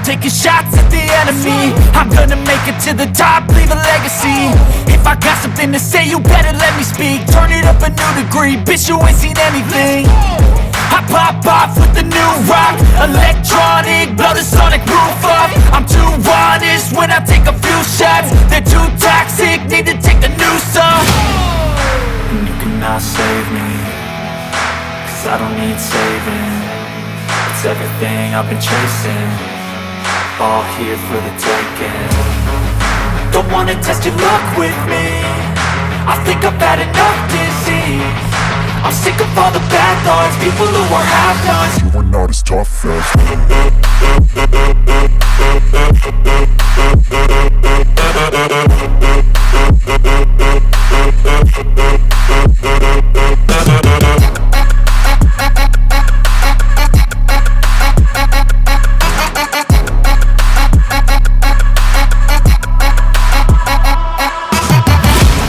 taking shots at the enemy. I'm gonna make it to the top, leave a legacy. If I got something to say, you better let me speak. Turn it up a new degree, bitch, you ain't seen anything. I pop off with the new rock, electronic, blow the sonic roof up. I'm too honest when I take a few shots. They're too toxic, need to take the noose off. And you cannot save me, cause I don't need saving. It's everything I've been chasing, all here for the taking. Don't wanna test your luck with me, I think I've had enough disease. I'm sick of all the bad thoughts, people who are half-nots. You are not as tough as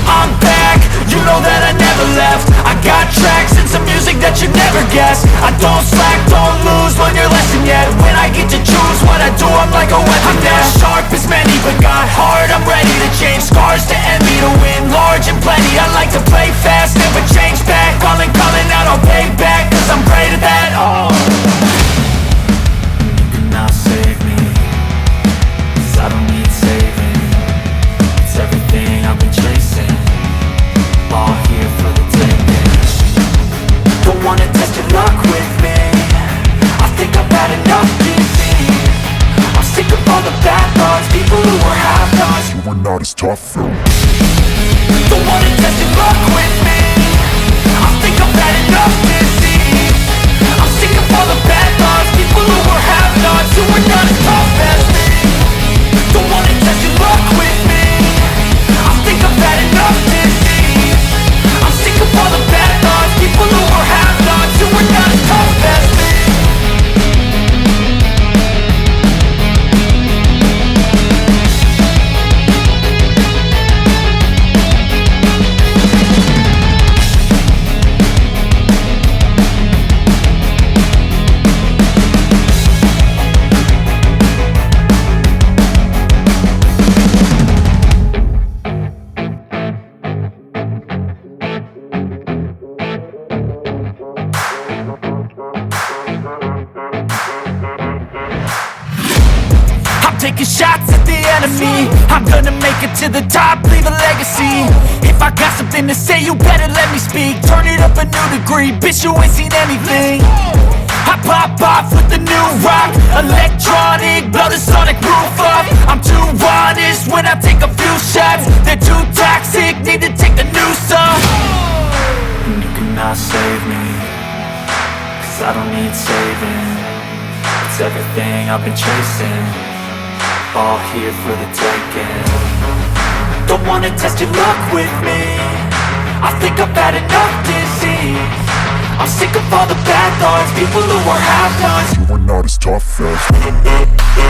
I'm back, you know that I never left. I got tracks and some music that you never guess. I don't slack, don't lose, learn your lesson yet. When I get to choose what I do, I'm like a weapon. I'm not sharp as many, but got heart, I'm ready to change. Scars to envy, to win large and plenty. I like to play fast, never change back. Calling out, I'll pay back, cause I'm great at that. Oh, you cannot save me, cause I don't need saving. It's everything I've been chasing, all here for the taking. Don't wanna test your luck with me, I think I've had enough disease. I'm sick of all the bad thoughts, people who are half-nots. you are not as tough as Don't wanna test your luck with me, I think I've had enough disease. I'm sick of all the bad thoughts, people who are half-nots, who are not as tough as me. Don't wanna test your luck with me, I think I've had enough disease. I'm sick of all the bad thoughts, people who are half-nots, who are not as tough as me. I'm taking shots at the enemy. I'm gonna make it to the top, leave a legacy. If I got something to say, you better let me speak. Turn it up a new degree, bitch, you ain't seen anything. I pop off with the new rock, electronic, blow the sonic roof up. I'm too honest when I take a few shots. They're too toxic, need to take the noose off. And you cannot save me, cause I don't need saving. It's everything I've been chasing, all here for the taking. Don't wanna test your luck with me, I think I've had enough disease. I'm sick of all the bad thoughts, people who are half-nots. you are not as tough as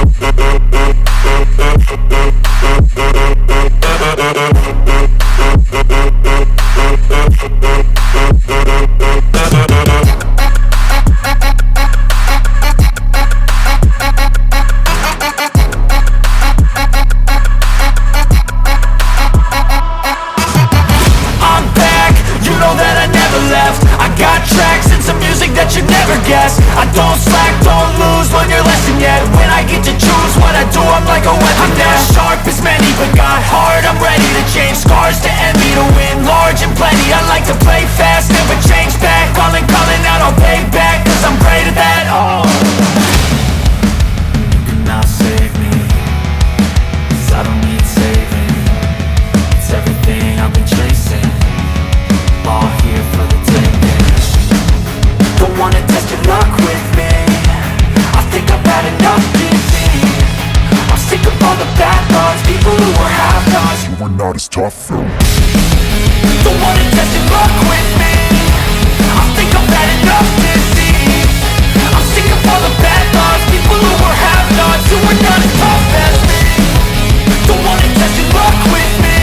I'm back, you know that I never left. I got tracks and some music that you never guess. I don't slack, don't lose, learn your lesson yet. When I get to choose what I do, I'm like a weapon. I'm not sharp as many, but got heart, I'm ready to change. Scars to envy, to win large and plenty. I like to play fast, never change back. Calling out, I'll pay back, cause I'm great at that. Oh, you cannot save me, cause I don't need saving. It's everything I've been chasing, all here for the taking. Don't wanna test your luck with me, I think I've had enough disease. I'm sick of all the bad thoughts, people who are half-nots. you are not as tough as Don't wanna test your luck with me, I think I've had enough disease. I'm sick of all the bad thoughts, people who are half-nots, who are not as tough as me. Don't wanna test your luck with me,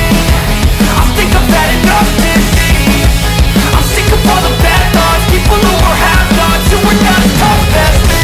I think I've had enough disease. I'm sick of all the bad thoughts, people who are half-nots, who are not as tough as me.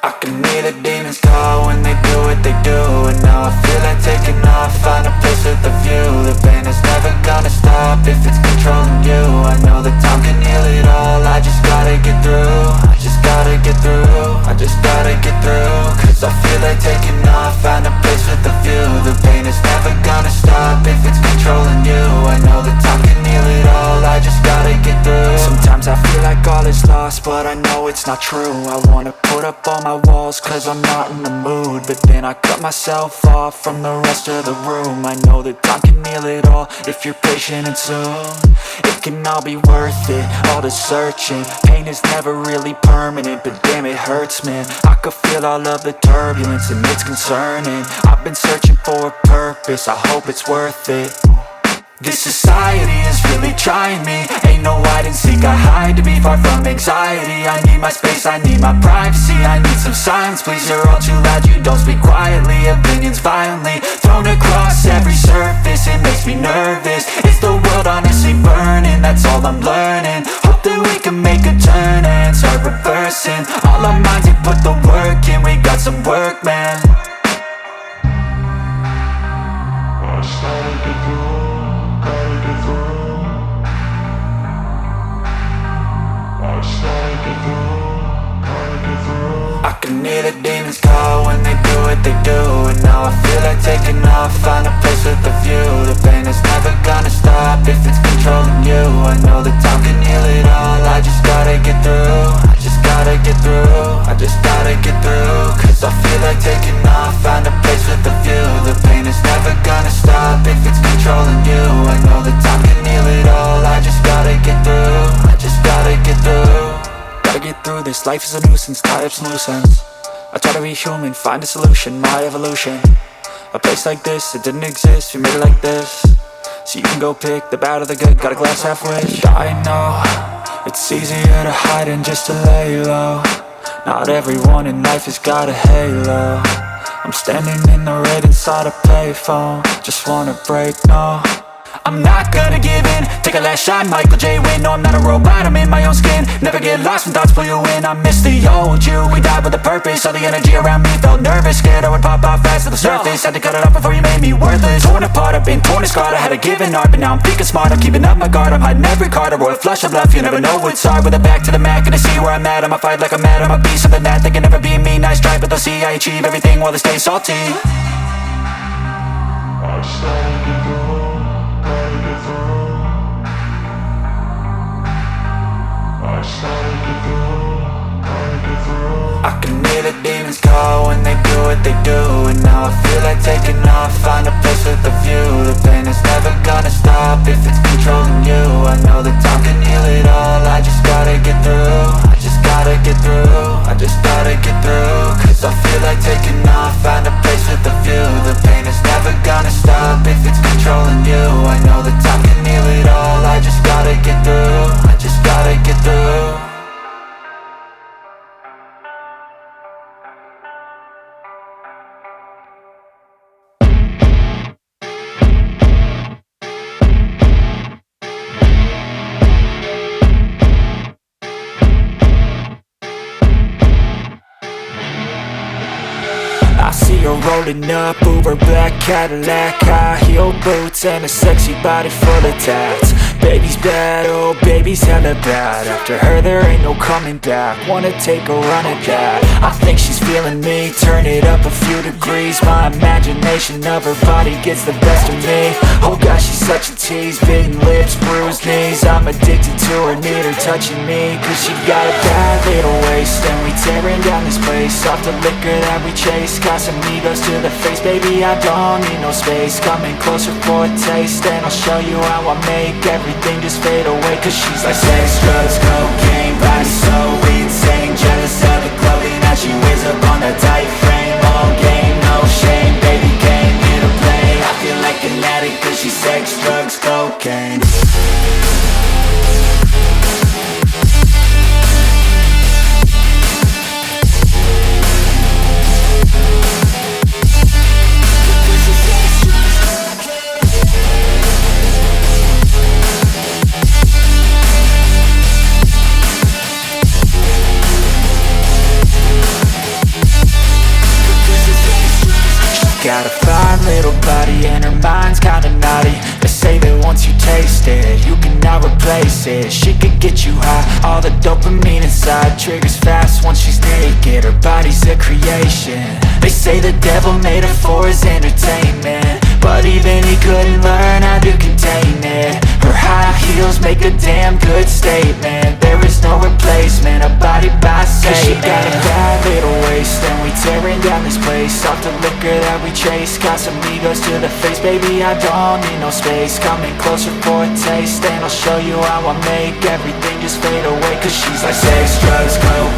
I can hear the demons call when they do what they do. And now I feel like taking off, find a place with a view. The pain is never gonna stop if it's controlling you. I know that time can heal it all, I just gotta get through. I just gotta get through, I just gotta get through. Cause I feel like taking off, find a place with a view. The pain is never gonna stop if it's controlling you. I know that time can heal it all, I just gotta get through. Sometimes I feel like all is lost, but I know it's not true. I wanna put up all my walls cause I'm not in the mood, but then I cut myself off from the rest of the room. I know that time can heal it all if you're patient and soon it can all be worth it, all the searching. Pain is never really permanent, but damn it hurts, man. I could feel all of the turbulence and it's concerning. I've been searching for a purpose, I hope it's worth it. This society is really trying me. Ain't no hide and seek, I hide to be far from anxiety. I need my space, I need my privacy. I need some silence, please, you're all too loud. You don't speak quietly, opinions violently thrown across every surface. It makes me nervous, is the world honestly burning? That's all I'm learning. Hope that we can make a turn and start reversing. All our minds, we put the work in, we got some work, man. I started to grow. I can hear the demons call when they do what they do. And now I feel like taking off, find a place with a view. The pain is never gonna stop if it's controlling you. I know that time can heal it all, I just gotta get through. I just gotta get through, I just gotta get through. Cause I feel like taking off, find a place with a view. The pain is never gonna stop if it's controlling you. I know that time can heal it all, I just gotta get through. I just gotta get through. Gotta get through this, life is a nuisance, tie up some loose ends. I try to be human, find a solution, my evolution. A place like this, it didn't exist, we made it like this. So you can go pick the bad or the good, got a glass half wish. I know, it's easier to hide than just to lay low. Not everyone in life has got a halo. I'm standing in the red inside a payphone, just wanna break, no. I'm not gonna give in, take a last shot, Michael J. Win. No, I'm not a robot, I'm in my own skin. Never get lost when thoughts pull you in. I miss the old you, we died with a purpose. All the energy around me felt nervous, scared I would pop off fast to the surface. Had to cut it off before you made me worthless. Torn apart, I've been torn and scarred. I had a given art, but now I'm thinking smart. I'm keeping up my guard, I'm hiding every card. A royal flush of love, you never know what's hard. With a back to the mat, gonna see where I'm at. I'ma fight like I'm mad, I'ma be something that they can never be me. Nice try, but they'll see I achieve everything while they stay salty. I started to grow. I can hear the demons call when they do what they do. And now I feel like taking off, find a place with a view. The pain is never gonna stop if it's controlling you. I know that time can heal it all, I just gotta get through. I just gotta get through, I just gotta get through. Cause I feel like taking off, find a place with a view. The pain is never gonna stop if it's controlling you. I know that time can heal it all, I just gotta get through. I just gotta get through. You're rolling up, Uber black Cadillac, high heel boots and a sexy body full of tats. Baby's bad, oh baby's hella bad. After her there ain't no coming back. Wanna take a run at that. I think she's feeling me, turn it up a few degrees. My imagination of her body gets the best of me. Oh gosh, she's such a tease, bitten lips, bruised knees. I'm addicted to her, need her touching me. Cause she got a bad little waist, and we tearing down this place. Off the liquor that we chase, got some egos to the face. Baby, I don't need no space. Coming closer for a taste, and I'll show you how I make everything just fade away. Cause she's like sex, drugs, cocaine, body so insane. Jealous of the clothing that she wears up on that tight frame. All game, no shame, baby came here to play. I feel like an addict cause she's sex, drugs, cocaine. replace it. She could get you high, all the dopamine inside triggers fast once she's naked. Her body's a creation. They say the devil made her for his entertainment, but even he couldn't learn how to contain it. Her high heels make a damn good statement. There is no replacement, a body by Satan. 'Cause she got a bad little waist, and we tearing down this place off the liquor that we chase. Got some egos to the face, baby, I don't need no space. Coming closer for a taste, and I'll show you how I make everything just fade away. 'Cause she's like sex, drugs, coke,